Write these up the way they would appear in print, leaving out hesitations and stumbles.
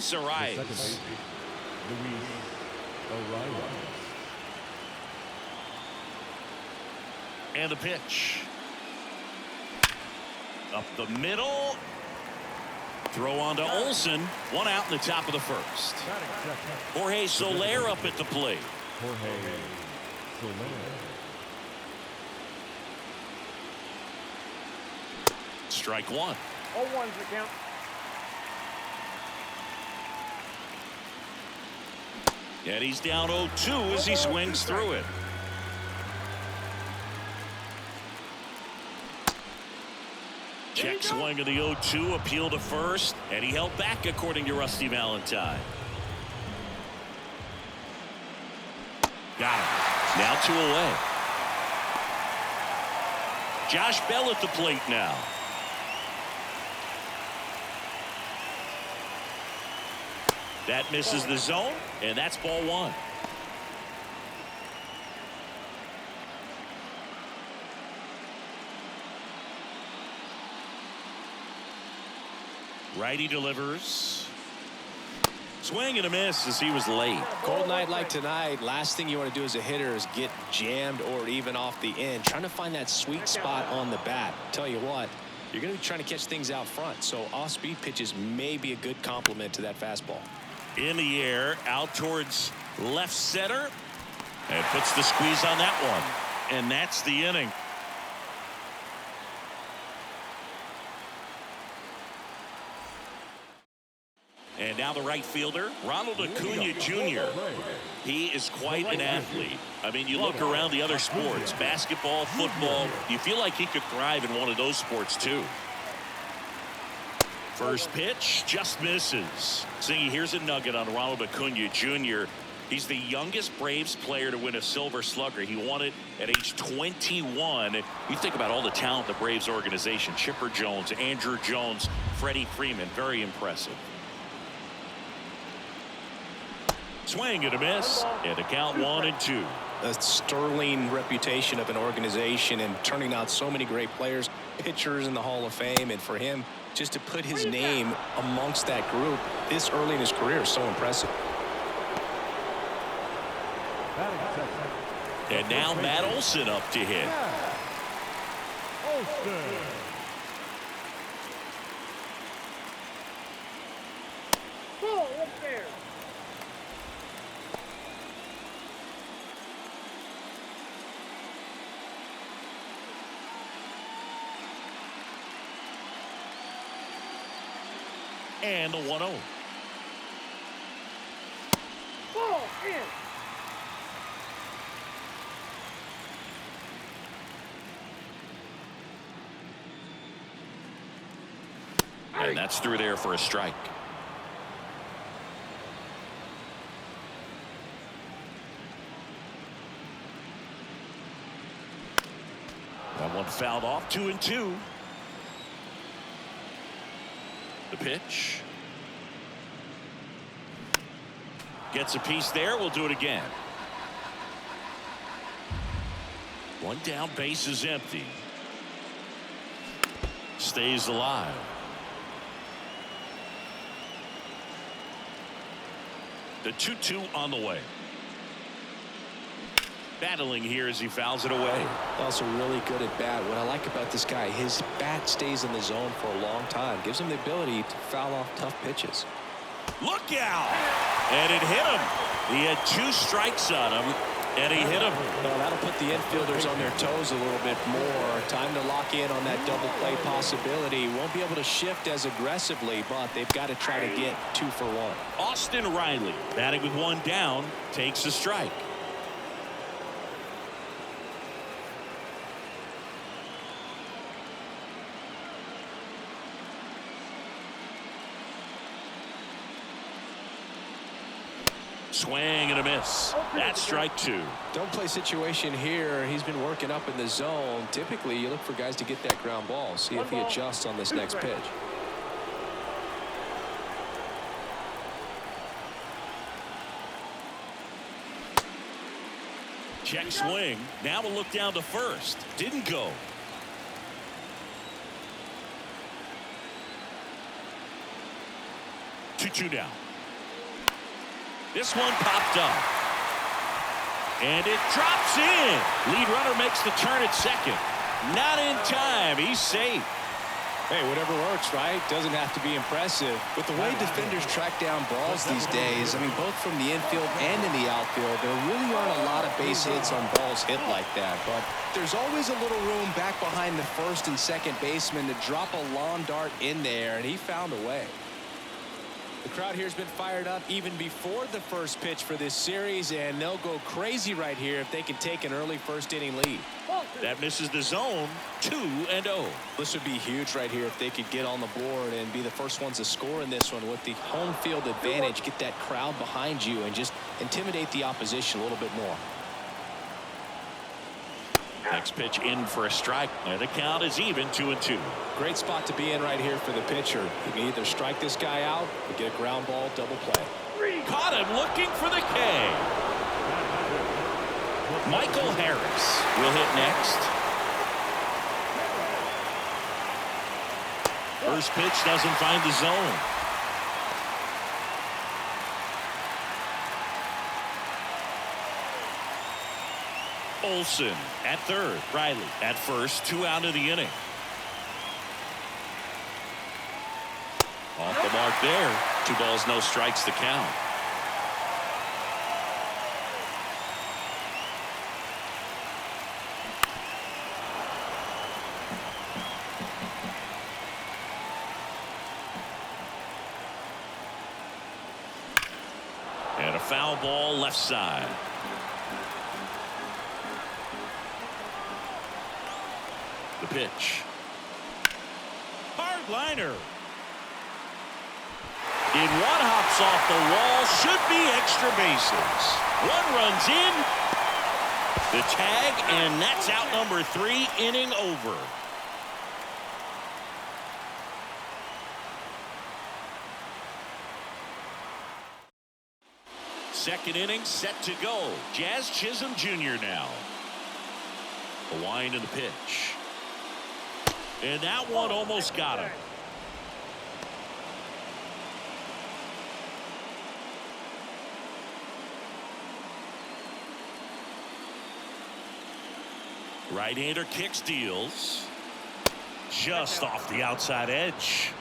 Arrives. And the pitch. Up the middle. Throw on to Olsen. One out in the top of the first. Jorge Soler up at the plate. Strike one. 0-1's the count. And he's down 0-2 as he swings through it. Check swing of the 0-2, appeal to first, and he held back according to Rusty Valentine. Got him. Now 2 away. Josh Bell at the plate now. That misses the zone, and that's ball one. Righty delivers. Swing and a miss as he was late. Cold night like tonight, last thing you want to do as a hitter is get jammed or even off the end. Trying to find that sweet spot on the bat. Tell you what, you're going to be trying to catch things out front, so off-speed pitches may be a good complement to that fastball. In the air, out towards left center, and puts the squeeze on that one. And that's the inning. And now the right fielder, Ronald Acuna Jr. He is quite an athlete. I mean, you look around the other sports, basketball, football, you feel like he could thrive in one of those sports too. First pitch just misses. See, here's a nugget on Ronald Acuna Jr. He's the youngest Braves player to win a Silver Slugger. He won it at age 21. You think about all the talent in the Braves organization. Chipper Jones, Andrew Jones, Freddie Freeman. Very impressive. Swing and a miss, and a count 1-2. A sterling reputation of an organization and turning out so many great players, pitchers in the Hall of Fame, and for him just to put his name amongst that group this early in his career is so impressive. And now Matt Olson up to hit. And the 1-0. Ball in. And that's through there for a strike. That one fouled off. 2-2. The pitch. Gets a piece there. We'll do it again. One down, base is empty. Stays alive. The 2-2 on the way. Battling here as he fouls it away. Also really good at bat. What I like about this guy, his bat stays in the zone for a long time. Gives him the ability to foul off tough pitches. Look out! And it hit him. He had 2 strikes on him, and he hit him. Well, that'll put the infielders on their toes a little bit more. Time to lock in on that double play possibility. Won't be able to shift as aggressively, but they've got to try to get 2 for 1. Austin Riley, batting with 1 down, takes a strike. Swing and a miss. That's strike 2. Don't play situation here. He's been working up in the zone. Typically, you look for guys to get that ground ball. See if he adjusts on this next pitch. Check swing. Now we'll look down to first. Didn't go. Two down. This one popped up. And it drops in. Lead runner makes the turn at second. Not in time. He's safe. Hey, whatever works, right? Doesn't have to be impressive. With the way defenders track down balls these days, I mean, both from the infield and in the outfield, there really aren't a lot of base hits on balls hit like that. But there's always a little room back behind the first and second baseman to drop a lawn dart in there, and he found a way. The crowd here has been fired up even before the first pitch for this series, and they'll go crazy right here if they can take an early first inning lead. That misses the zone. 2-0. This would be huge right here if they could get on the board and be the first ones to score in this one with the home field advantage. Get that crowd behind you and just intimidate the opposition a little bit more. Next pitch in for a strike, and the count is even 2-2. Great spot to be in right here for the pitcher. He can either strike this guy out or get a ground ball double play. Caught him looking for the K. Michael Harris will hit next. First pitch doesn't find the zone. Olsen at third. Riley at first. 2 out of the inning. Off the mark there. 2 balls, no strikes to count. And a foul ball left side. The pitch. Hard liner. In one hops off the wall. Should be extra bases. One runs in. The tag, and that's out number 3. Inning over. Second inning set to go. Jazz Chisholm Jr. now. A wind in the pitch. And that one almost got him. Right-hander kicks, deals. Just off the outside edge.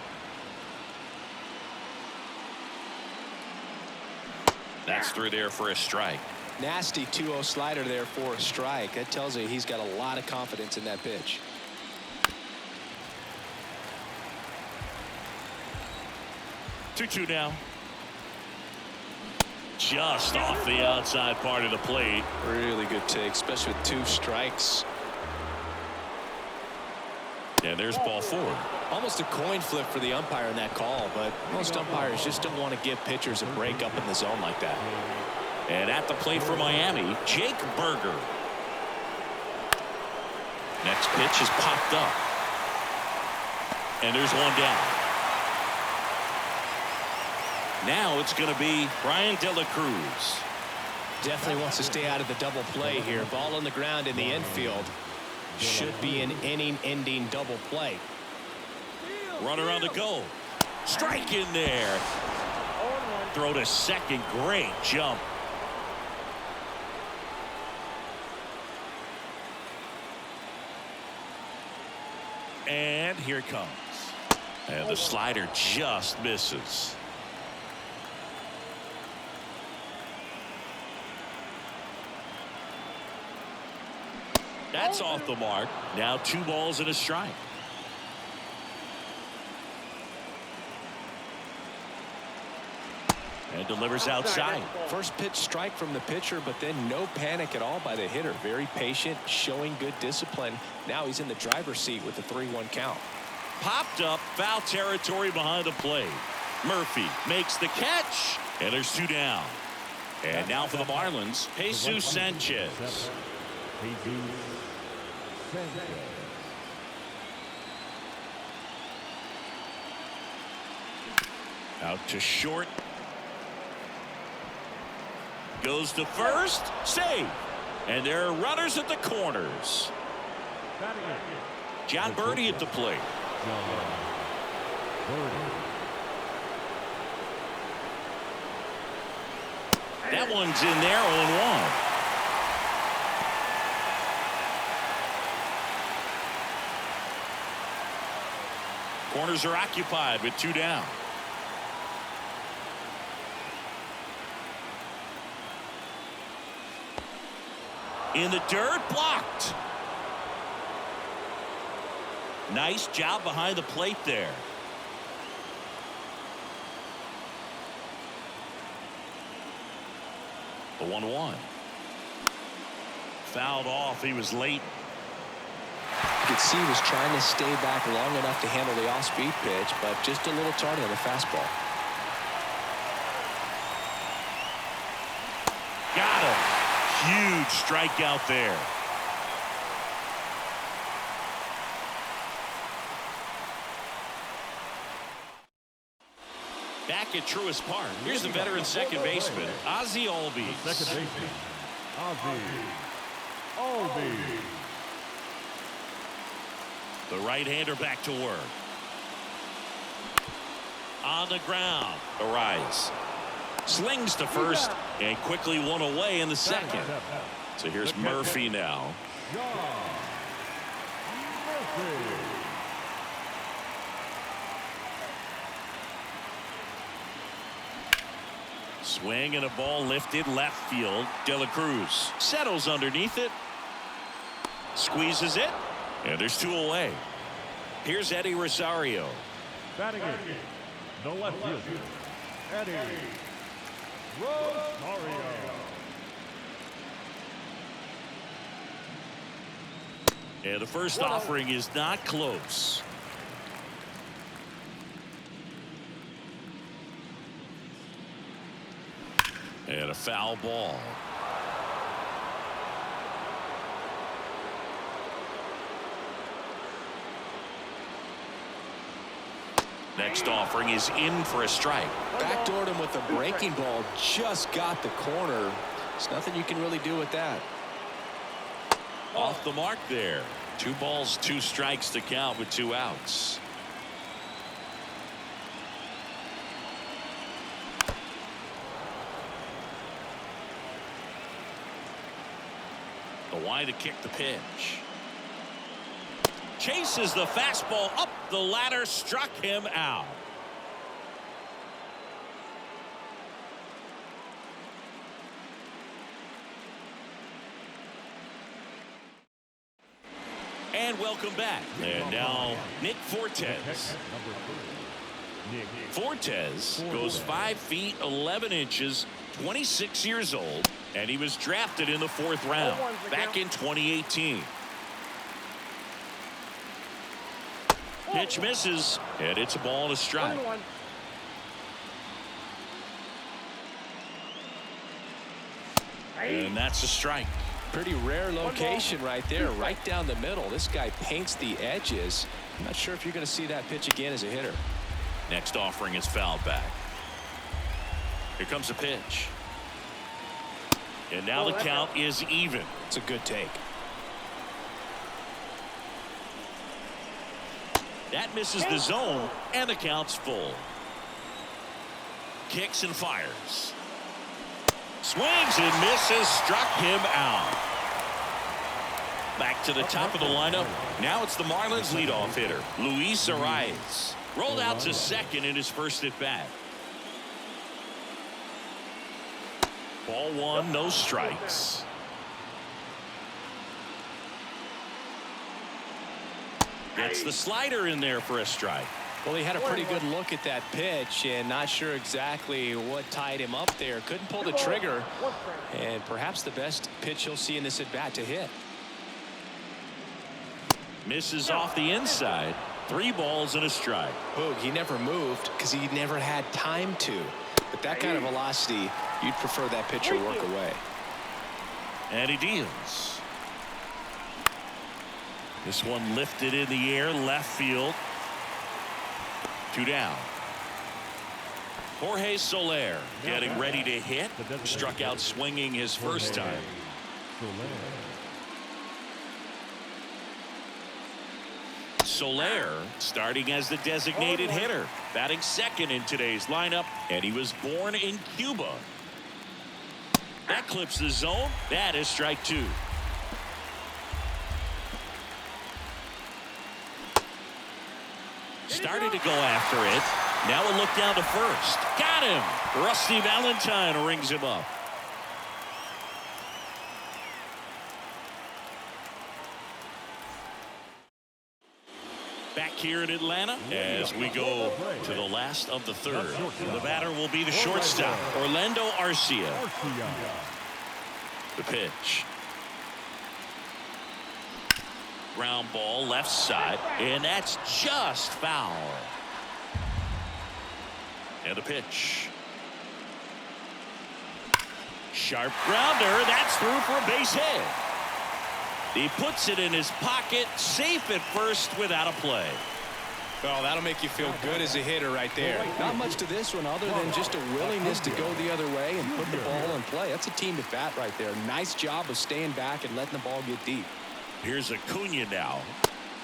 That's through there for a strike. Nasty 2-0 slider there for a strike. That tells you he's got a lot of confidence in that pitch. Two now. Just off the outside part of the plate. Really good take, especially with 2 strikes. And there's ball 4. Almost a coin flip for the umpire in that call, but most umpires just don't want to give pitchers a break up in the zone like that. And at the plate for Miami, Jake Berger. Next pitch is popped up. And there's one down. Now it's going to be Brian De La Cruz. Definitely wants to stay out of the double play here. Ball on the ground in the infield. Should be an inning-ending double play. Runner on the go. Strike in there. Throw to second. Great jump. And here it comes. And the slider just misses. That's off the mark. Now 2 balls and a strike. And delivers outside. First pitch strike from the pitcher, but then no panic at all by the hitter. Very patient, showing good discipline. Now he's in the driver's seat with the 3-1 count. Popped up, foul territory behind the plate. Murphy makes the catch, and there's 2 down. And now for the Marlins, Jesus Sanchez. Out to short. Goes to first. Save. And there are runners at the corners. John Birdie at the plate. That one's in there, 0-1. Corners are occupied with 2 down. In the dirt, blocked. Nice job behind the plate there. The 1-1. Fouled off. He was late. You could see he was trying to stay back long enough to handle the off-speed pitch, but just a little tardy on the fastball. Got him. Huge strikeout there. Back at Truist Park, here's the veteran second baseman, Ozzie Albies. Second baseman, Ozzie Albies. The right-hander back to work. On the ground. The rise. Slings to first and quickly one away in the second. So here's Murphy now. Swing and a ball lifted left field. De La Cruz settles underneath it. Squeezes it. And there's 2 away. Here's Eddie Rosario. Batting in the left field, Eddie Rosario. And the first offering is not close. And a foul ball. Next offering is in for a strike. Backdoored him with a breaking ball. Just got the corner. There's nothing you can really do with that. Off the mark there. 2 balls, 2 strikes to count with 2 outs. The wide to kick the pitch. Chases the fastball up the ladder, struck him out. And welcome back. And now Nick Fortes. Fortes goes 5 feet 11 inches, 26 years old, and he was drafted in the 4th round back in 2018. Pitch misses, and it's a ball and a strike. And that's a strike. Pretty rare location right there, right down the middle. This guy paints the edges. I'm not sure if you're going to see that pitch again as a hitter. Next offering is fouled back. Here comes a pitch. And now the count is even. It's a good take. That misses the zone, and the count's full. Kicks and fires. Swings and misses, struck him out. Back to the top of the lineup. Now it's the Marlins leadoff hitter, Luis Arraez. Rolled out to second in his first at bat. Ball 1, no strikes. Gets the slider in there for a strike. Well, he had a pretty good look at that pitch and not sure exactly what tied him up there. Couldn't pull the trigger, and perhaps the best pitch he'll see in this at bat to hit. Misses off the inside. 3 balls and a strike. Boog, he never moved because he never had time to. But that kind of velocity, you'd prefer that pitcher work away. And he deals. This one lifted in the air, left field. 2 down. Jorge Soler getting ready to hit. Struck out swinging his first time. Soler starting as the designated hitter, batting second in today's lineup, and he was born in Cuba. That clips the zone. That is strike two. Started to go after it. Now a look down to first. Got him. Rusty Valentine rings him up. Back here in Atlanta as we go to the last of the third. The batter will be the shortstop, Orlando Arcia. The pitch. Ground ball left side, and that's just foul. And the pitch. Sharp grounder. That's through for a base hit. He puts it in his pocket, safe at first without a play. Well, that'll make you feel good as a hitter right there. Not much to this one other than just a willingness to go the other way and put the ball in play. That's a team at bat right there. Nice job of staying back and letting the ball get deep. Here's Acuna now.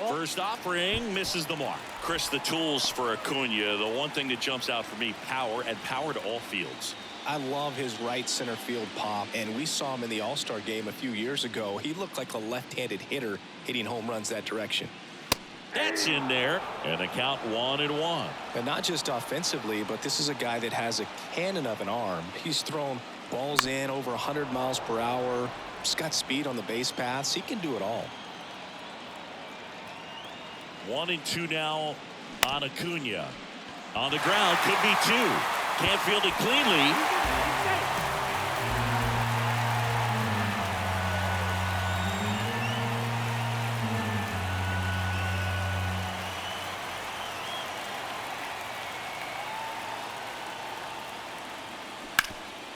First offering misses the mark. Chris, the tools for Acuna, the one thing that jumps out for me, power, and power to all fields. I love his right center field pop, and we saw him in the All-Star game a few years ago. He looked like a left-handed hitter hitting home runs that direction. That's in there, and the count 1-1. And not just offensively, but this is a guy that has a cannon of an arm. He's thrown balls in over 100 miles per hour. He's got speed on the base paths. He can do it all. 1-2 now on Acuna. On the ground, could be two. Can't field it cleanly.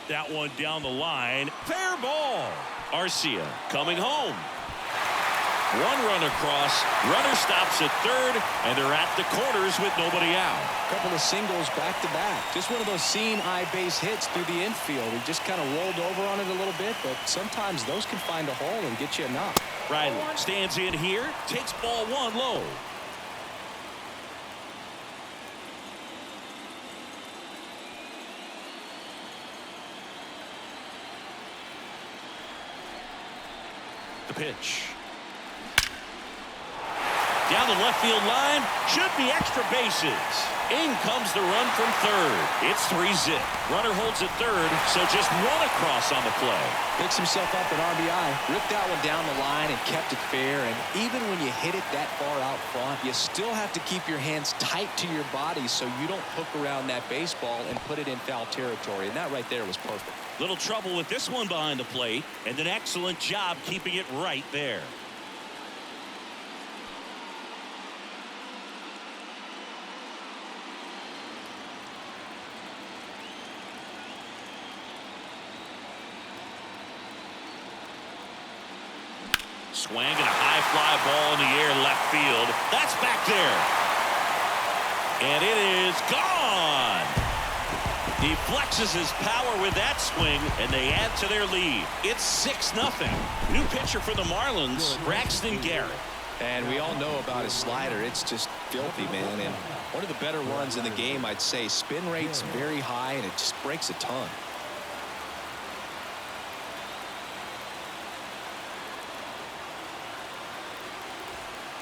That one down the line. Fair ball. Arcia coming home. One run across. Runner stops at third, and they're at the corners with nobody out. Couple of singles back to back. Just one of those seeing eye base hits through the infield. He just kind of rolled over on it a little bit, but sometimes those can find a hole and get you a knock. Riley stands in here, takes ball one low. The pitch. Down the left field line, should be extra bases. In comes the run from third. It's 3-zip. Runner holds at third, so just one across on the play. Picks himself up an RBI. Ripped that one down the line and kept it fair. And even when you hit it that far out front, you still have to keep your hands tight to your body so you don't hook around that baseball and put it in foul territory. And that right there was perfect. Little trouble with this one behind the plate, and an excellent job keeping it right there. Swing and a high fly ball in the air left field. That's back there. And it is gone. He flexes his power with that swing, and they add to their lead. It's 6-0. New pitcher for the Marlins, Braxton Garrett. And we all know about his slider. It's just filthy, man. And one of the better ones in the game, I'd say. Spin rate's very high, and it just breaks a ton.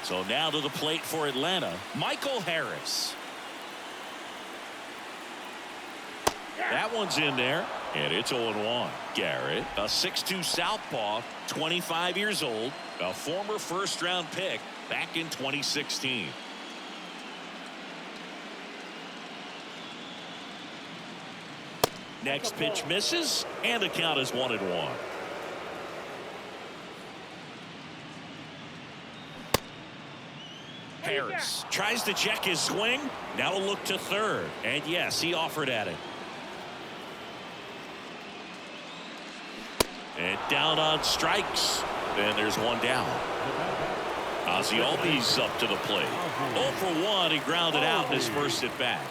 So now to the plate for Atlanta, Michael Harris. That one's in there, and it's 0-1. Garrett, a 6'2 southpaw, 25 years old, a former first-round pick back in 2016. Next pitch misses, and the count is 1-1. Harris tries to check his swing. Now a look to third. And yes, he offered at it. And down on strikes. And there's one down. Ozzie Albies up to the plate. 0 for 1. He grounded out in his first at bat.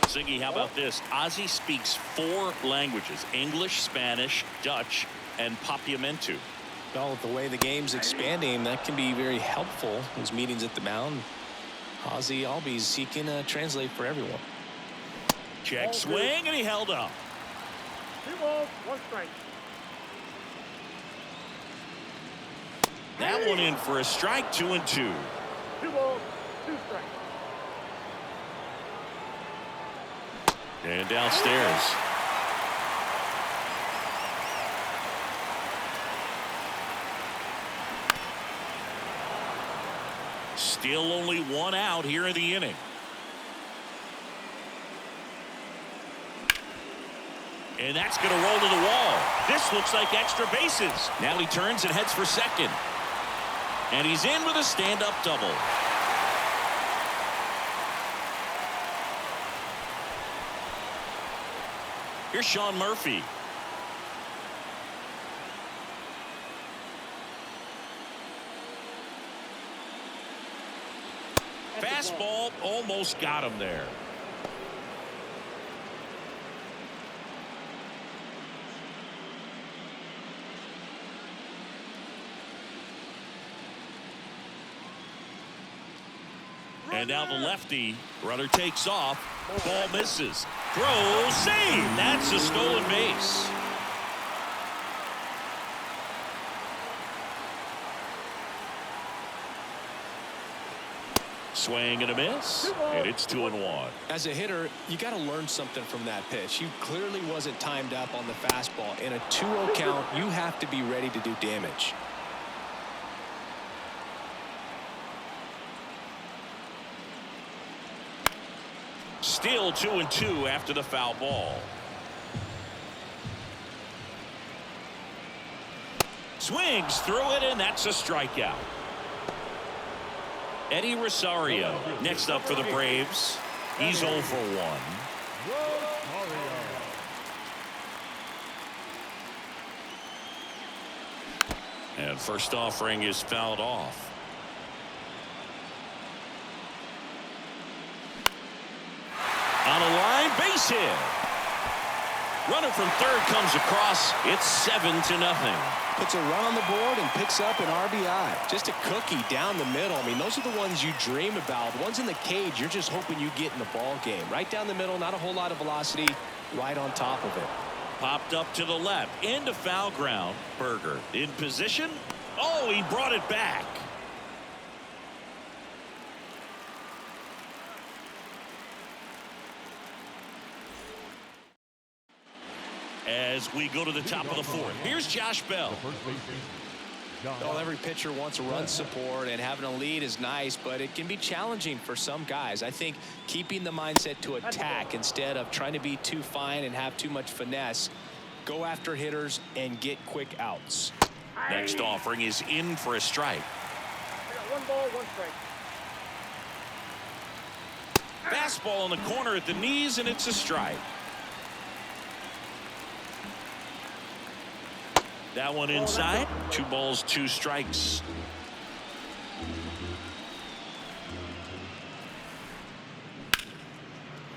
Zingy, how about this? Ozzie speaks 4 languages: English, Spanish, Dutch, and Papiamentu. Well, with the way the game's expanding, that can be very helpful. Those meetings at the mound. Ozzy Albies, he can translate for everyone. Check swing, and he held up. 2 balls, 1 strike. That one in for a strike, 2-2. 2 balls, 2 strikes. And downstairs. Still only 1 out here in the inning. And that's going to roll to the wall. This looks like extra bases. Now he turns and heads for second. And he's in with a stand-up double. Here's Sean Murphy. Fastball almost got him there. And now the lefty. Runner takes off. Ball misses. Throw, save. That's a stolen base. Swing and a miss. And it's 2-1. As a hitter, you got to learn something from that pitch. You clearly wasn't timed up on the fastball. In a 2-0 count, you have to be ready to do damage. Still 2-2 after the foul ball. Swings through it, and that's a strikeout. Eddie Rosario next up for the Braves. He's 0 for 1. And first offering is fouled off. On a line, base hit. Runner from third comes across. It's 7-0. Puts a run on the board and picks up an RBI. Just a cookie down the middle. I mean, those are the ones you dream about. The ones in the cage, you're just hoping you get in the ball game. Right down the middle, not a whole lot of velocity, right on top of it. Popped up to the left, into foul ground. Berger in position. Oh, he brought it back. As we go to the top of the fourth, here's Josh Bell. Well, every pitcher wants a run support, and having a lead is nice, but it can be challenging for some guys. I think keeping the mindset to attack instead of trying to be too fine and have too much finesse, go after hitters and get quick outs. Next offering is in for a strike. I got 1 ball, 1 strike. Fastball in the corner at the knees, and it's a strike. That one inside. 2 balls, 2 strikes.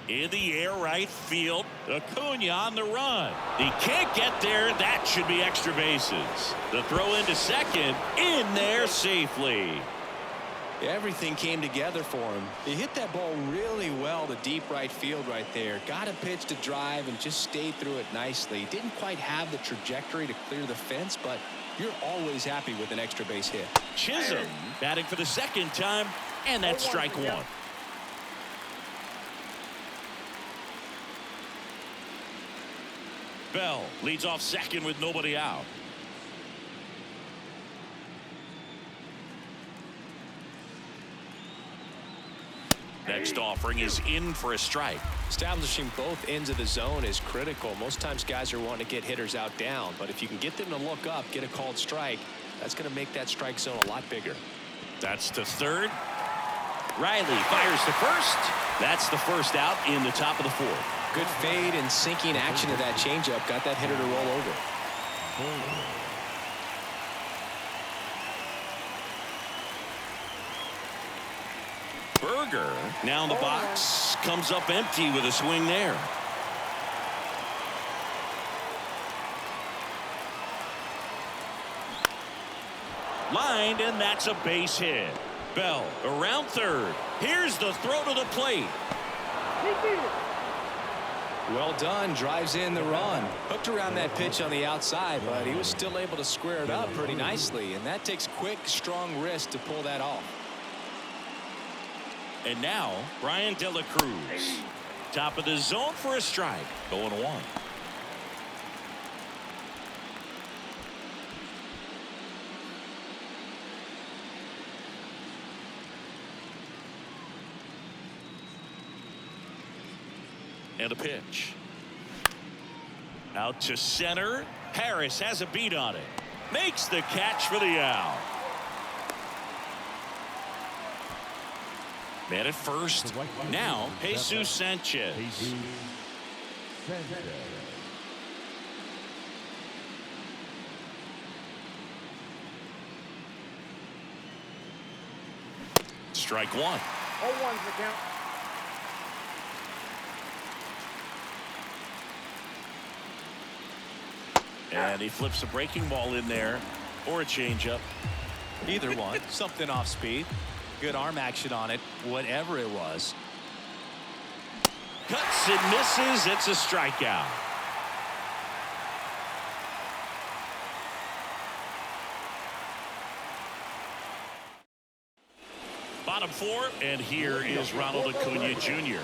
In the air, right field. Acuna on the run. He can't get there. That should be extra bases. The throw into second. In there safely. Everything came together for him. He hit that ball really well to deep right field right there. Got a pitch to drive and just stayed through it nicely. Didn't quite have the trajectory to clear the fence, but you're always happy with an extra base hit. Chisholm batting for the second time, and that's strike 1. Bell leads off second with nobody out. Next offering is in for a strike. Establishing both ends of the zone is critical. Most times guys are wanting to get hitters out down, but if you can get them to look up, get a called strike, that's going to make that strike zone a lot bigger. That's to third. Riley fires to first. That's the first out in the top of the fourth. Good fade and sinking action of that changeup got that hitter to roll over. Berger now in the box, comes up empty with a swing there. Lined, and that's a base hit. Bell around third. Here's the throw to the plate. He beat it. Well done. Drives in the run. Hooked around that pitch on the outside, but he was still able to square it up pretty nicely. And that takes quick, strong wrist to pull that off. And now, Brian De La Cruz. Top of the zone for a strike. 0-1. And a pitch. Out to center. Harris has a beat on it. Makes the catch for the out. Man at first. Now, Jesus Sanchez. Jesus Sanchez. Strike one. 0-1's the count. And he flips a breaking ball in there or a changeup. Either one. Something off speed. Good arm action on it. Whatever it was. Cuts and misses. It's a strikeout. Bottom four, and here is Ronald Acuna Jr.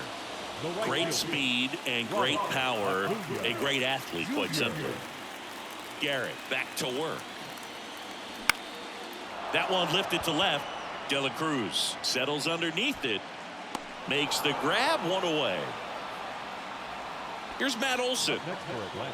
Great speed and great power. A great athlete, quite simply. Garrett back to work. That one lifted to left. De La Cruz settles underneath it. Makes the grab, one away. Here's Matt Olson. Next for Atlanta,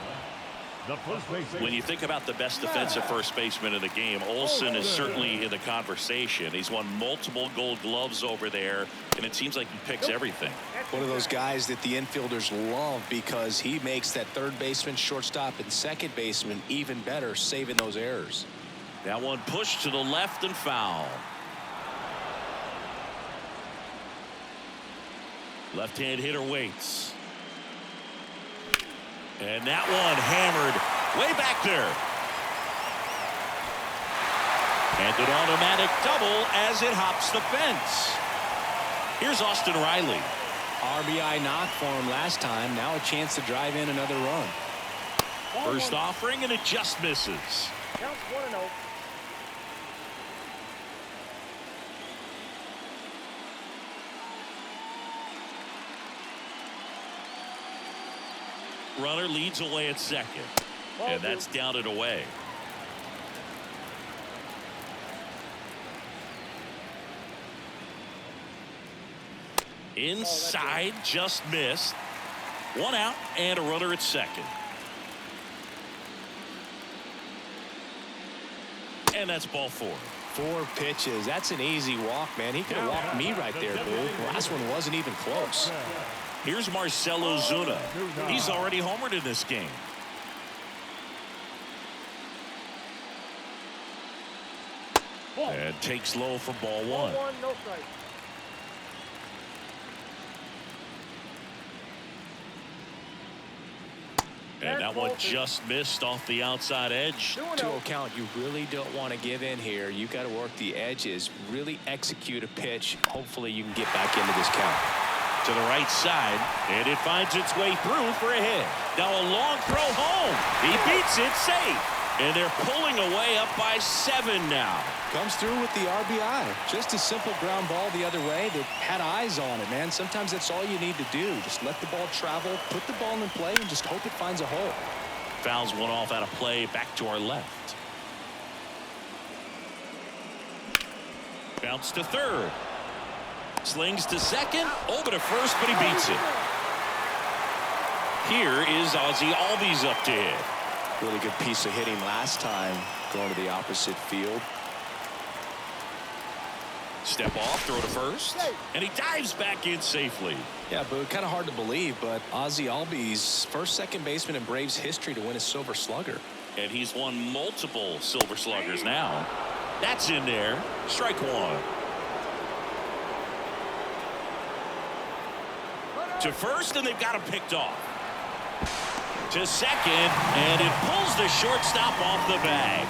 the first baseman. When you think about the best defensive first baseman in the game, Olson is certainly in the conversation. He's won multiple Gold Gloves over there, and it seems like he picks everything. One of those guys that the infielders love because he makes that third baseman, shortstop, and second baseman even better, saving those errors. That one pushed to the left and foul. Left-hand hitter waits. And that one hammered way back there. And an automatic double as it hops the fence. Here's Austin Riley. RBI knock for him last time. Now a chance to drive in another run. First offering, and it just misses. Counts 1-0. Runner leads away at second. And that's down and away. Inside, just missed. One out and a runner at second. And that's ball four. 4 pitches. That's an easy walk, man. He could have walked me right there, Boo. The last one wasn't even close. Here's Marcell Ozuna. He's already homered in this game. And takes low for ball one. 1-1, no strike. And that one just missed off the outside edge. 2-0. 2-0 count. You really don't want to give in here. You got to work the edges, really execute a pitch. Hopefully you can get back into this count. To the right side, and it finds its way through for a hit. Now a long throw home. He beats it safe. And they're pulling away up by 7 now. Comes through with the RBI. Just a simple ground ball the other way that had eyes on it, man. Sometimes that's all you need to do. Just let the ball travel, put the ball in play, and just hope it finds a hole. Fouls one off out of play, back to our left. Bounce to third. Slings to second. Over to first, but he beats it. Here is Ozzie Albies up to hit. Really good piece of hitting last time, going to the opposite field. Step off, throw to first, and he dives back in safely. Yeah, but kind of hard to believe, but Ozzie Albies, first second baseman in Braves history to win a Silver Slugger. And he's won multiple Silver Sluggers now. That's in there. Strike one. To first, and they've got him picked off. To second, and it pulls the shortstop off the bag.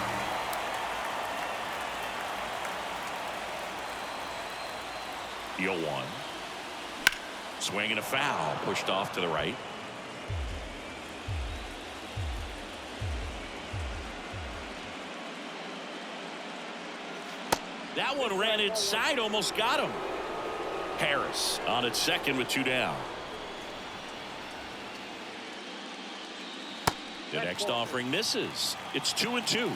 The 0-1. Swing and a foul. Pushed off to the right. That one ran inside, almost got him. Harris on at second with 2 down. The next offering misses. It's 2-2.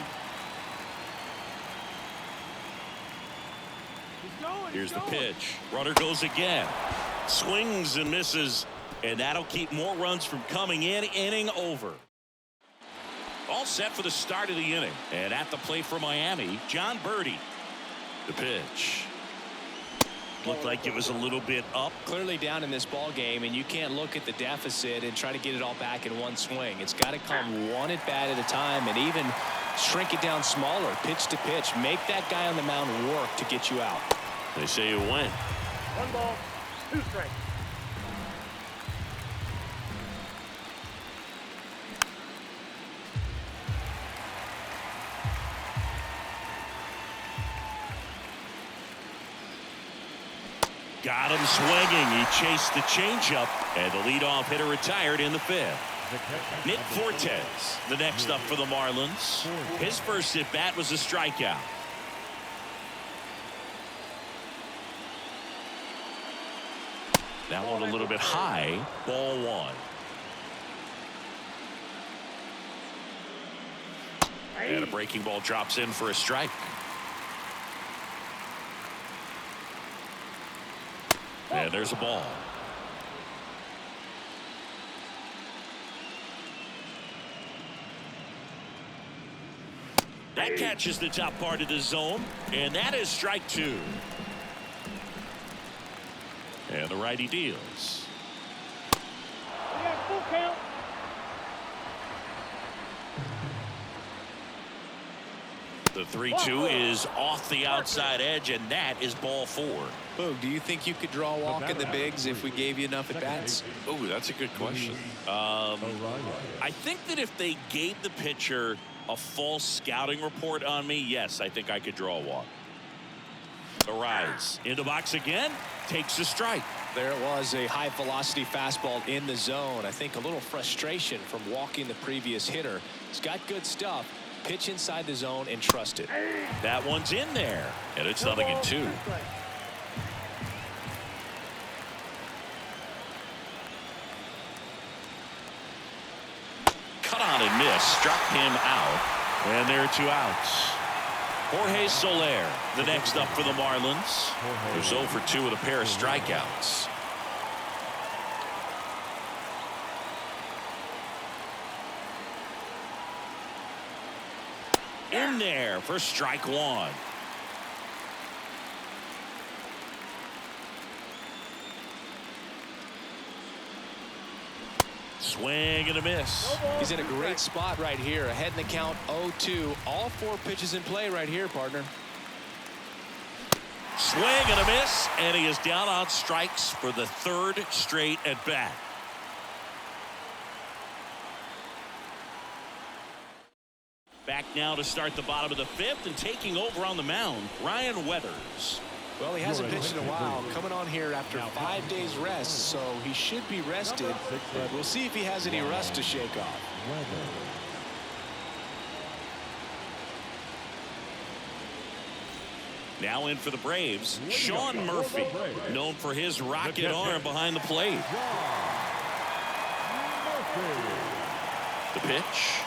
Here's the pitch. Runner goes again. Swings and misses. And that'll keep more runs from coming in. Inning over. All set for the start of the inning. And at the plate for Miami, John Birdie. The pitch. Looked like it was a little bit up. Clearly down in this ball game, and you can't look at the deficit and try to get it all back in one swing. It's got to come one at bat at a time, and even shrink it down smaller, pitch to pitch. Make that guy on the mound work to get you out. They say you win. 1 ball, 2 strikes. Got him swinging. He chased the changeup, and the leadoff hitter retired in the 5th. Nick Fortes, the next up for the Marlins. His first at bat was a strikeout. That one a little bit high. Ball 1. And a breaking ball drops in for a strike. And there's a ball. That catches the top part of the zone, and that is strike 2. And the righty deals. We got full count. The 3-2 is off the outside edge, and that is ball 4. Boog, do you think you could draw a walk in the bigs if we gave you enough at bats? Oh, that's a good question. I think that if they gave the pitcher a false scouting report on me, yes, I think I could draw a walk. The rise in the box again, takes a strike. There it was, a high velocity fastball in the zone. I think a little frustration from walking the previous hitter. He's got good stuff. Pitch inside the zone and trust it. That one's in there, and it's 0-2. Cut on and miss, struck him out, and there are 2 outs. Jorge Soler, the next up for the Marlins, who's 0 for 2 with a pair of strikeouts. In there for strike 1. Swing and a miss. He's in a great spot right here, ahead in the count 0-2. All 4 pitches in play right here, partner. Swing and a miss, and he is down on strikes for the 3rd straight at bat. Back now to start the bottom of the 5th, and taking over on the mound, Ryan Weathers. Well, he hasn't pitched in a while, coming on here after 5 days rest, so he should be rested, but we'll see if he has any rust to shake off. Now in for the Braves, Sean Murphy, known for his rocket arm behind the plate. The pitch.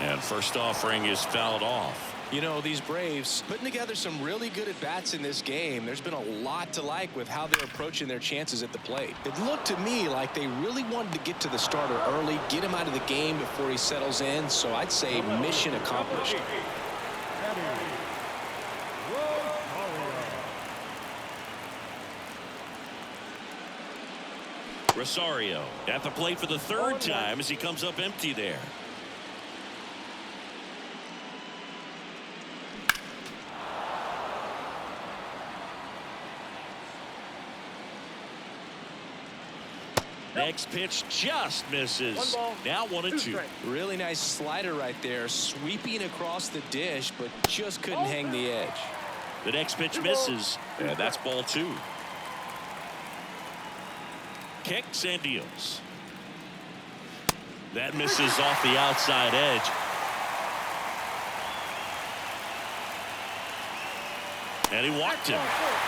And first offering is fouled off. You know, these Braves putting together some really good at-bats in this game. There's been a lot to like with how they're approaching their chances at the plate. It looked to me like they really wanted to get to the starter early, get him out of the game before he settles in. So I'd say mission accomplished. Rosario at the plate for the 3rd time as he comes up empty there. Next pitch just misses. Now 1-2. Really nice slider right there, sweeping across the dish, but just couldn't hang the edge. The next pitch misses, and that's ball 2. Kicks and deals. That misses off the outside edge. And he walked him.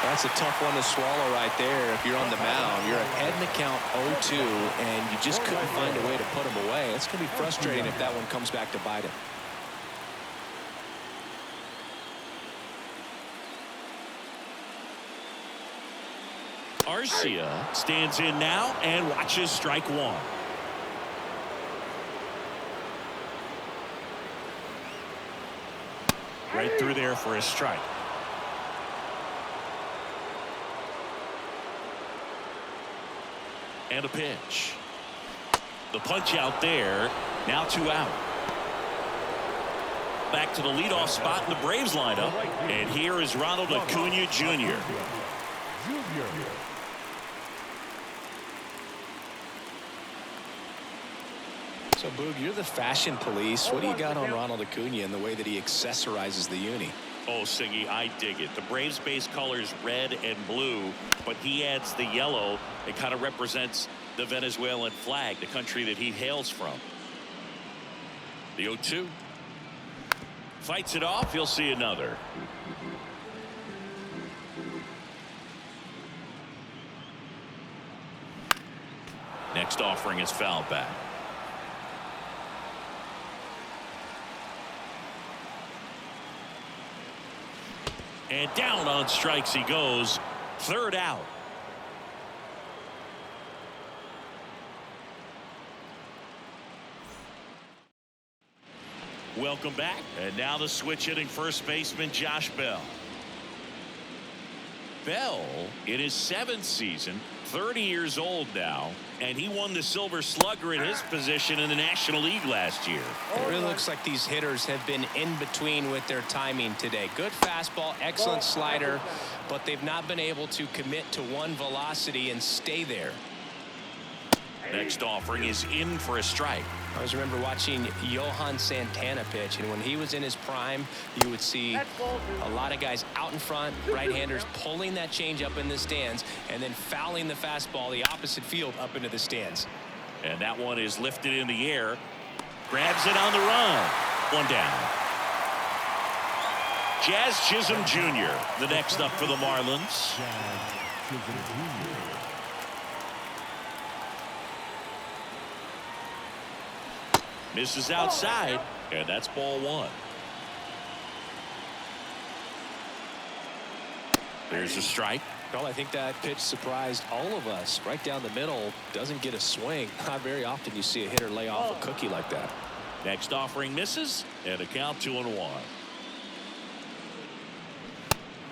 That's a tough one to swallow right there. If you're on the mound, you're ahead in the count 0-2, and you just couldn't find a way to put him away. It's going to be frustrating if that one comes back to bite him. Arcia stands in now and watches strike 1. Right through there for a strike. And a pitch. The punch out there. Now 2 out. Back to the leadoff spot in the Braves lineup. And here is Ronald Acuna Jr. So, Boog, you're the fashion police. What do you got on Ronald Acuna and the way that he accessorizes the uni? Oh, Siggy, I dig it. The Braves base colors red and blue, but he adds the yellow. It kind of represents the Venezuelan flag, the country that he hails from. The 0-2. Fights it off. He'll see another. Next offering is fouled back. And down on strikes he goes. 3rd out. Welcome back. And now the switch hitting first baseman Josh Bell. Bell in his 7th season, 30 years old now, and he won the Silver Slugger at his position in the National League last year. It really looks like these hitters have been in between with their timing today. Good fastball, excellent slider, but they've not been able to commit to one velocity and stay there. Next offering is in for a strike. I always remember watching Johan Santana pitch, and when he was in his prime, you would see a lot of guys out in front, right-handers pulling that change up in the stands and then fouling the fastball the opposite field up into the stands. And that one is lifted in the air. Grabs it on the run. 1 down. Jazz Chisholm Jr. the next up for the Marlins. Misses outside, and that's ball 1. There's a strike. Well, I think that pitch surprised all of us. Right down the middle, doesn't get a swing. Not very often you see a hitter lay off a cookie like that. Next offering misses, and a count 2-1.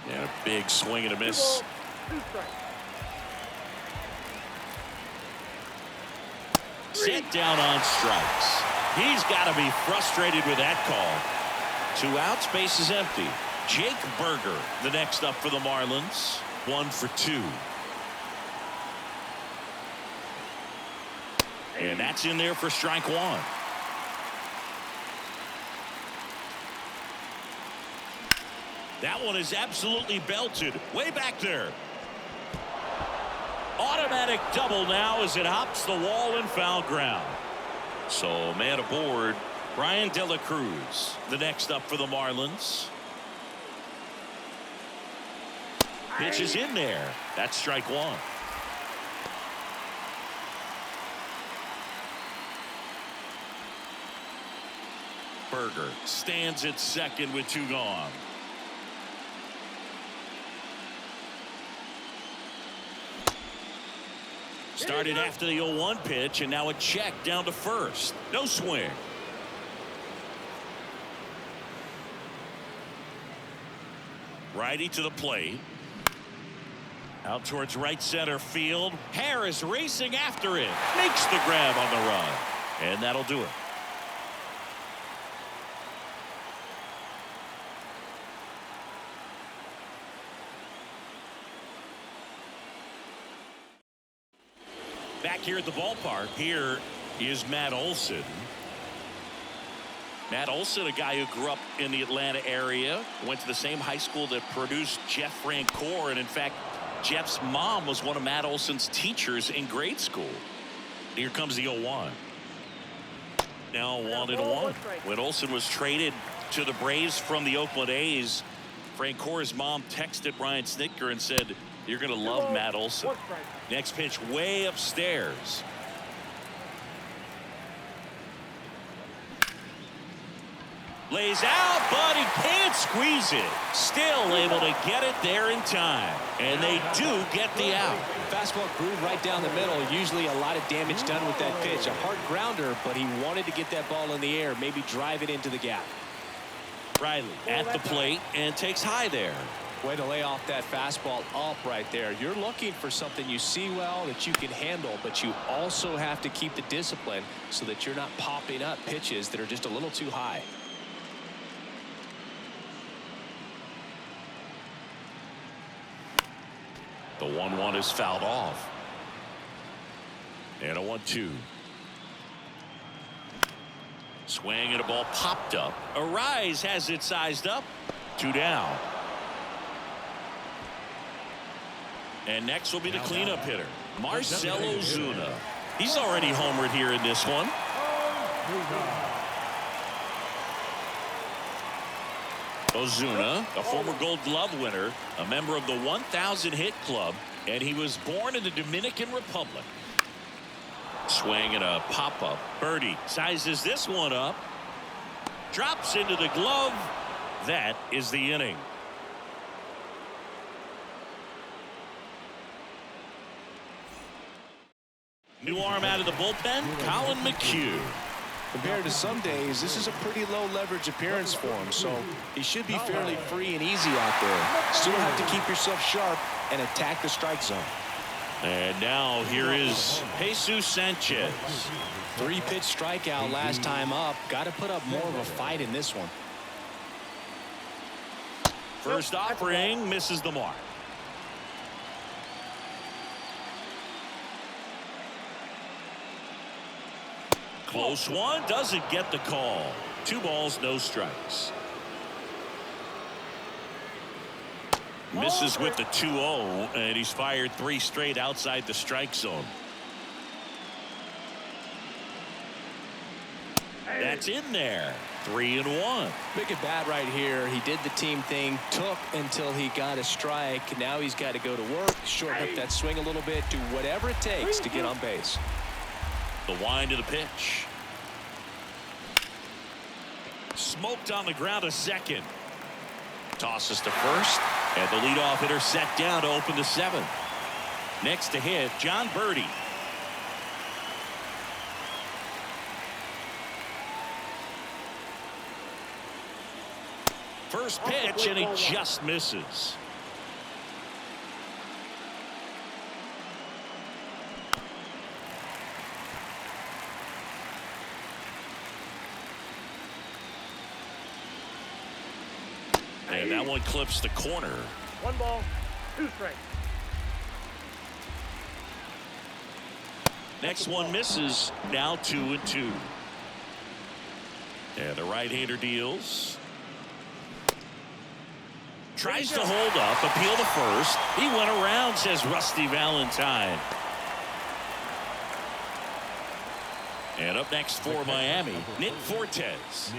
And a big swing and a miss. Set down on strikes. He's got to be frustrated with that call. 2 outs, base is empty. Jake Berger, the next up for the Marlins. 1 for 2. And that's in there for strike 1. That one is absolutely belted. Way back there. Automatic double now as it hops the wall and foul ground. So man aboard, Brian De La Cruz, the next up for the Marlins. Pitch is in there. That's strike 1. Berger stands at second with 2 gone. Started after the 0-1 pitch, and now a check down to first. No swing. Righty to the plate. Out towards right center field. Harris racing after it. Makes the grab on the run. And that'll do it. Back here at the ballpark, here is Matt Olson. Matt Olson, a guy who grew up in the Atlanta area, went to the same high school that produced Jeff Francoeur, and in fact Jeff's mom was one of Matt Olson's teachers in grade school. Here comes the 0-1. Now 1-1. When Olson was traded to the Braves from the Oakland A's, Francoeur's mom texted Brian Snitker and said, "You're going to love Matt Olson." Next pitch way upstairs. Lays out, but he can't squeeze it. Still able to get it there in time. And they do get the out. Fastball groove right down the middle. Usually a lot of damage done with that pitch. A hard grounder, but he wanted to get that ball in the air, maybe drive it into the gap. Riley at the plate and takes high there. Way to lay off that fastball up right there. You're looking for something you see well that you can handle, but you also have to keep the discipline so that you're not popping up pitches that are just a little too high. The 1-1 is fouled off. And a 1-2. Swing and a ball popped up. Arise has it sized up. 2 down. And next will be the cleanup hitter, Marcell Ozuna. He's already homered here in this one. Ozuna, a former Gold Glove winner, a member of the 1,000 hit club, and he was born in the Dominican Republic. Swing and a pop-up. Birdie sizes this one up. Drops into the glove. That is the inning. New arm out of the bullpen, Colin McHugh. Compared to some days, this is a pretty low leverage appearance for him, so he should be fairly free and easy out there. Still have to keep yourself sharp and attack the strike zone. And now here is Jesus Sanchez. 3-pitch strikeout last time up. Got to put up more of a fight in this one. First offering misses the mark. Close one, doesn't get the call. 2 balls, no strikes. Misses with the 2-0, and he's fired 3 straight outside the strike zone. That's in there. 3-1. Big at bat right here. He did the team thing, took until he got a strike. Now he's got to go to work, shorten up that swing a little bit, do whatever it takes to get on base. The wind of the pitch. Smoked on the ground to second. Tosses to first, and the leadoff hitter set down to open the 7th. Next to hit, John Birdie. First pitch, and he just misses. And that one clips the corner. 1 ball, 2 strikes. Next one misses. Now 2-2. And the right-hander deals. Tries to hold up, appeal to first. He went around, says Rusty Valentine. And up next for Miami, Nick Fortes.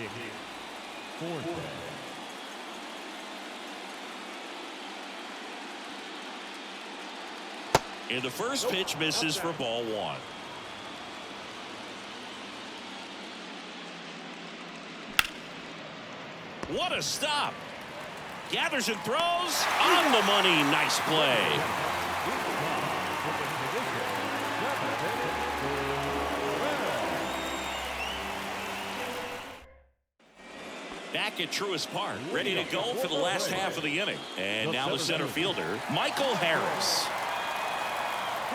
And the first pitch misses for ball 1. What a stop. Gathers and throws on the money. Nice play. Back at Truist Park, ready to go for the last half of the inning. And now the center fielder, Michael Harris.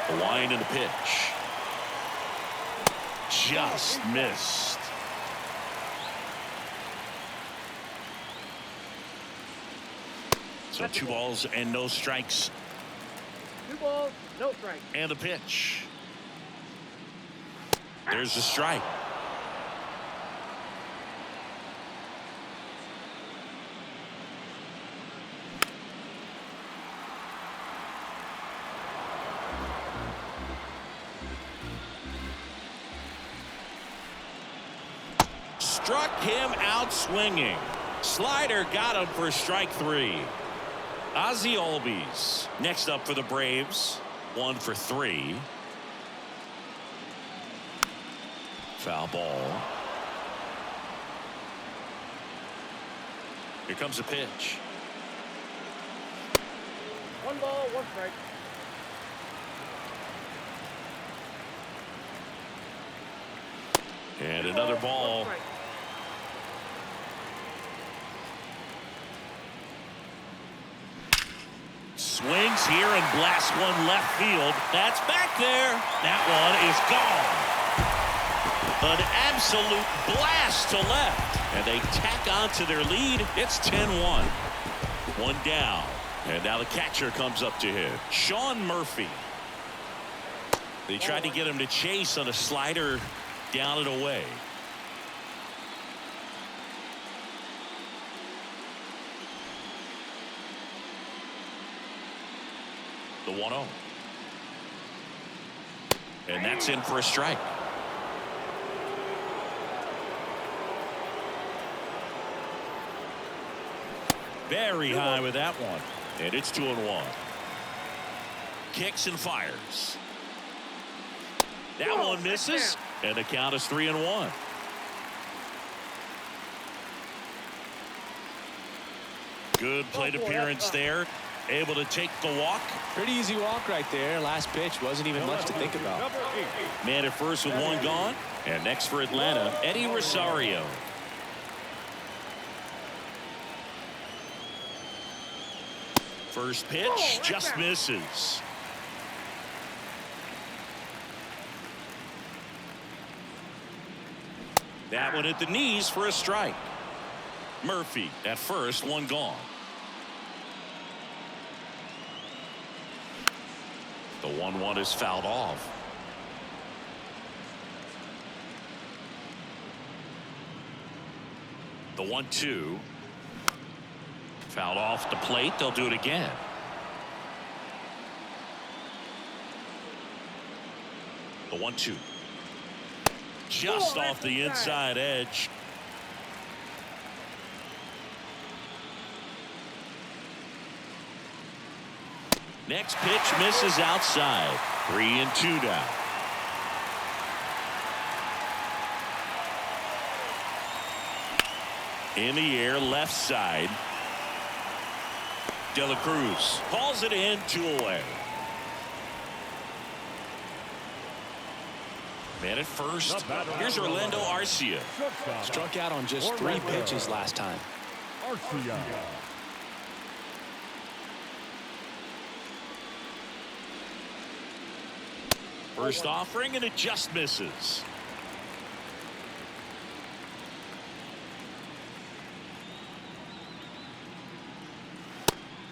The wind and the pitch. Just missed. So 2 balls and no strikes. 2 balls, no strikes. And the pitch. There's the strike. struck him out swinging. Slider got him for strike 3. Ozzie Albies next up for the Braves. 1 for 3. Foul ball. Here comes a pitch. 1 ball, 1 strike. And another ball. Swings here and blasts one left field. That's back there. That one is gone. An absolute blast to left. And they tack on to their lead. It's 10-1. 1 down. And now the catcher comes up to hit. Sean Murphy. They tried to get him to chase on a slider down and away. The 1-0. And that's in for a strike. Very high with that one. And it's 2-1. Kicks and fires. That one misses. And the count is 3-1. Good plate appearance there. Able to take the walk. Pretty easy walk right there. Last pitch wasn't even much to think about. Man at first with 1 gone. And next for Atlanta, Eddie Rosario. First pitch just misses. That one at the knees for a strike. Murphy at first, 1 gone. The 1-1 is fouled off. The 1-2. Fouled off the plate. They'll do it again. The 1-2. Just off the inside edge. Next pitch misses outside. 3-2 down. In the air, left side. De La Cruz calls it in, 2 away. Man at first. Here's Orlando Arcia. Struck out on just 3 pitches last time. Arcia. First offering, and it just misses.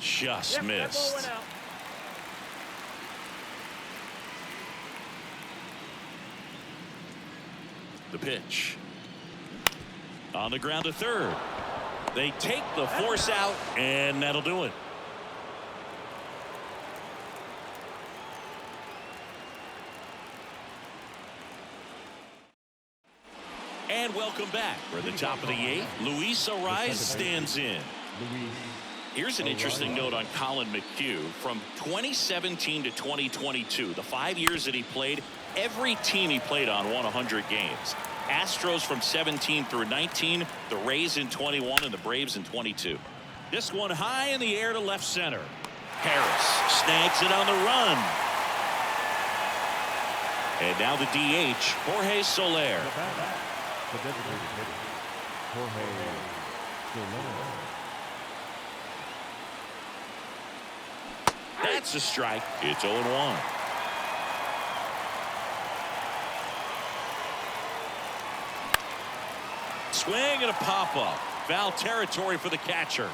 Just missed. The pitch. On the ground to third. They take the force out, and that'll do it. And welcome back. For the top of the 8th, Luis Arraez stands in. Here's an interesting note on Colin McHugh. From 2017 to 2022, the 5 years that he played, every team he played on won 100 games. Astros from 17 through 19, the Rays in 21, and the Braves in 22. This one high in the air to left center. Harris snags it on the run. And now the DH, Jorge Soler. That's a strike. It's 0-1. Swing and a pop-up. Foul territory for the catcher.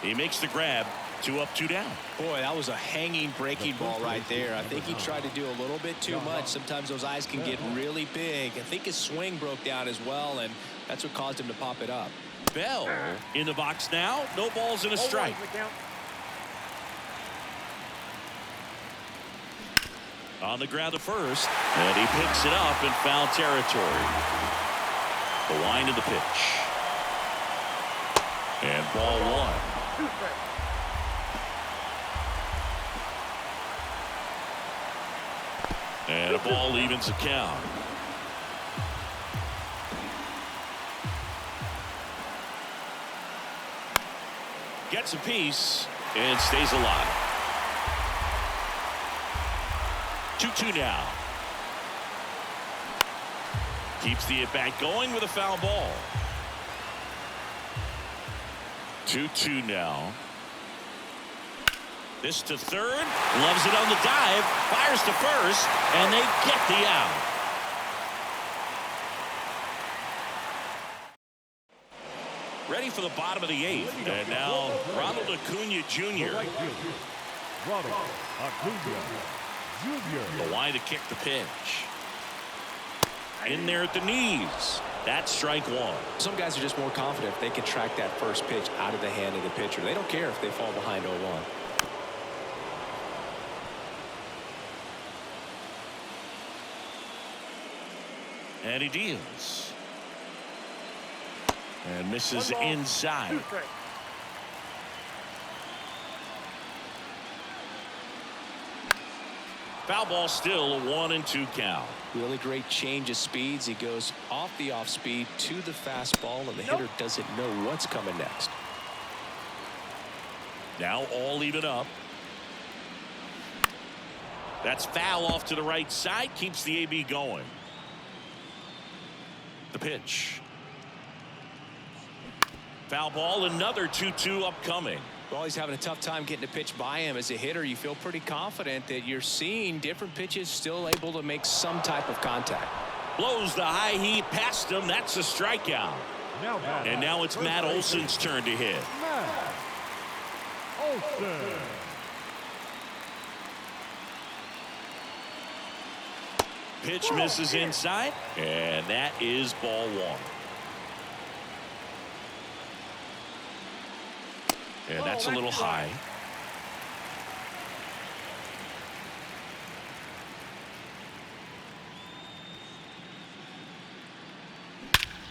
He makes the grab. 2 up, 2 down. Boy, that was a hanging breaking ball right there. I think he tried to do a little bit too much. Sometimes those eyes can get really big. I think his swing broke down as well, and that's what caused him to pop it up. Bell in the box now. No balls and a strike. On the ground to first, and he picks it up in foul territory. The wind of the pitch. And ball one. 2 strikes. And a ball evens the count. Gets a piece and stays alive. 2-2 now. Keeps the at-bat going with a foul ball. 2-2 now. This to third. Loves it on the dive. Fires to first. And they get the out. Ready for the bottom of the 8th. And now Ronald Acuna Jr. Ronald Acuna Jr. The line to kick the pitch. In there at the knees. That's strike one. Some guys are just more confident if they can track that first pitch out of the hand of the pitcher. They don't care if they fall behind 0-1. And he deals. And misses 1 ball, inside. 2 strikes. Foul ball still a 1-2 count. Really great change of speeds. He goes off the off speed to the fastball, and the hitter doesn't know what's coming next. Now all even up. That's foul off to the right side. Keeps the AB going. The pitch. Foul ball, another 2-2 upcoming. Well, he's having a tough time getting a pitch by him. As a hitter, you feel pretty confident that you're seeing different pitches still able to make some type of contact. Blows the high heat past him. That's a strikeout. And now it's Matt Olson's turn to hit. Matt Olson. Pitch misses inside, and that is ball one. And that's a little high.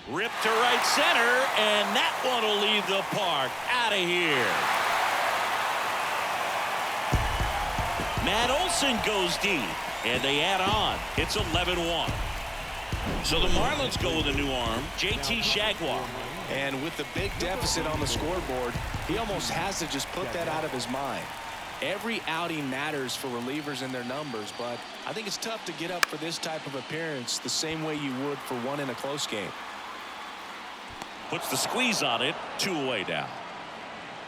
Ripped to right center, and that one will leave the park. Out of here. Matt Olson goes deep, and they add on. It's 11-1. So the Marlins go with a new arm, JT Jaguar. And with the big deficit on the scoreboard, he almost has to just put that out of his mind. Every outing matters for relievers and their numbers, but I think it's tough to get up for this type of appearance the same way you would for one in a close game. Puts the squeeze on it, 2 away now.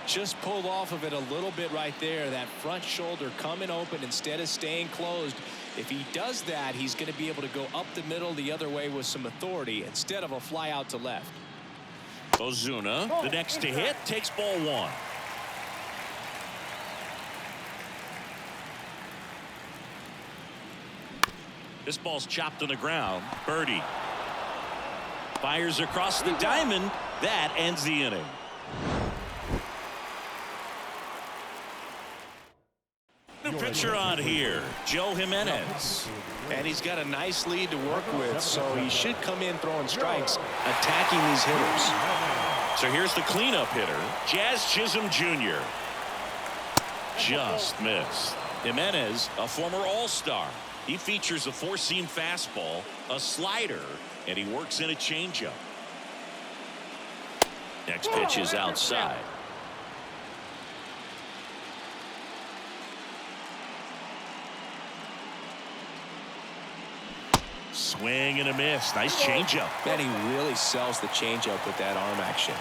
Just pulled off of it a little bit right there. That front shoulder coming open instead of staying closed. If he does that, he's going to be able to go up the middle the other way with some authority instead of a fly out to left. Ozuna, the next to hit, takes ball one. This ball's chopped on the ground. Birdie fires across the diamond. That ends the inning. New pitcher on here, Joe Jimenez. And he's got a nice lead to work with, so he should come in throwing strikes, attacking these hitters. So here's the cleanup hitter, Jazz Chisholm Jr. Just missed. Jimenez, a former All-Star. He features a 4-seam fastball, a slider, and he works in a changeup. Next pitch is outside. Swing and a miss. Nice changeup. Man, he really sells the changeup with that arm action.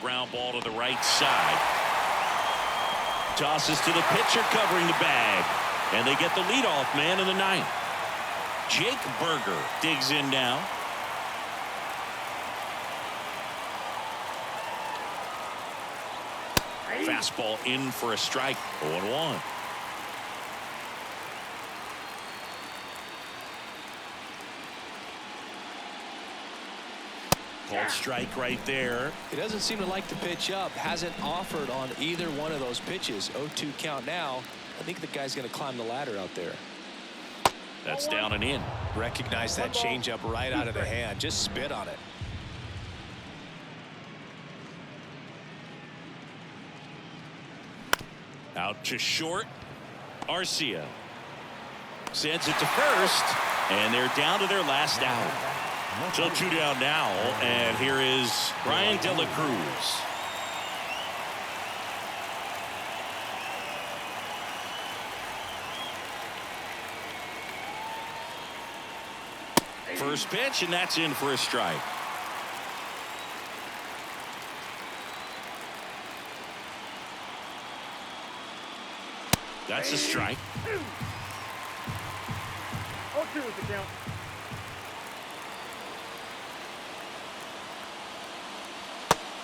Ground ball to the right side. Tosses to the pitcher covering the bag. And they get the leadoff man in the ninth. Jake Berger digs in now. Fastball in for a strike. 0-1. Called strike right there. He doesn't seem to like to pitch up. Hasn't offered on either one of those pitches. 0-2 count now. I think the guy's going to climb the ladder out there. That's down and in. Recognize that changeup right out of the hand. Just spit on it. Out to short. Arcia sends it to first, and they're down to their last out. So 2 down now, and here is Brian De La Cruz. First pitch, and that's in for a strike. That's a strike. 0-2 is the count.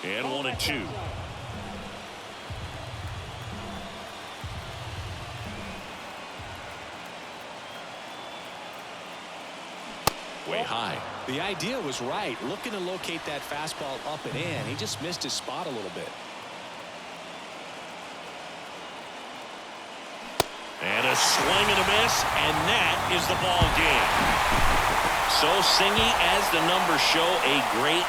And 1-2. Way high. The idea was right. Looking to locate that fastball up and in. He just missed his spot a little bit. And a swing and a miss, and that is the ball game. So Singy, as the numbers show, a great